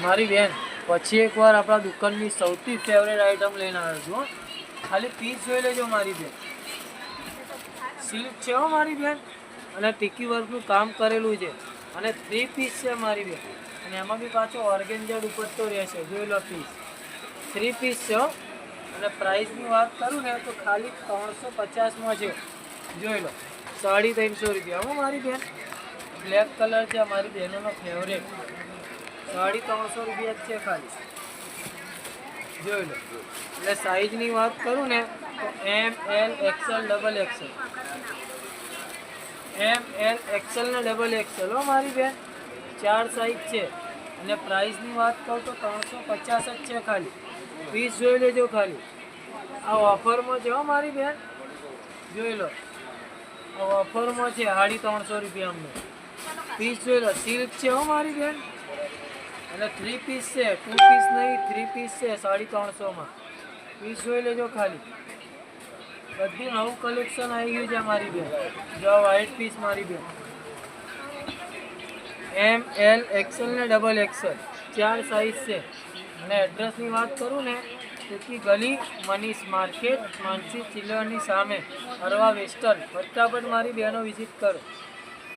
મારી બેન પછી એકવાર આપણા દુકાનની સૌથી ફેવરેટ આઈટમ લઈને આવ્યો છું હો. ખાલી પીસ જોઈ લેજો મારી બેન. સિલ્ક છે હો મારી બેન, અને ટીકી વર્કનું કામ કરેલું છે, અને 3 પીસ છે મારી બેન. અને એમાં બી પાછો ઓર્ગેન્ઝા દુપટ્ટો રહેશે. જોઈ લો પીસ, 3 પીસ છે હો. અને પ્રાઇસની વાત કરું ને તો ખાલી 350માં છે. જોઈ લો, 350 રૂપિયા હો મારી બેન. બ્લેક કલર છે મારી બહેનોનો ફેવરેટ. 350 રૂપિયા જ છે ખાલી. જોઈ લો. એટલે સાઈઝની વાત કરું ને તો એમ, એલ, એક્સેલ, ડબલ એક્સેલ. એમ, એલ, એક્સેલ ને ડબલ એક્સેલ હો મારી બેન. 4 સાઈઝ છે. અને પ્રાઇસની વાત કરું તો 350 જ છે ખાલી. પીસ જોઈ લેજો ખાલી. આ ઓફરમાં છે હો મારી બેન. જોઈ લો, આ ઓફરમાં છે 350 રૂપિયા અમને. પીસ જોઈ લો, સિલ્ક છે હો મારી બેન. અને 3 પીસ છે, 2 પીસ નહીં, 3 પીસ છે 350માં. પીસ જોઈ લેજો ખાલી. બધું નવું કલેક્શન આવી ગયું છે મારી બેન. જો વ્હાઈટ પીસ મારી બેન. એમ, એલ, એક્સેલ ને ડબલ એક્સેલ 4 સાઈઝ છે. અને એડ્રેસની વાત કરું ને તો ગલી મનીષ માર્કેટ, માનસી ચિલ્લરની સામે, અરવા વેસ્ટર્ન. ફટાફટ મારી બહેનો વિઝિટ કરો.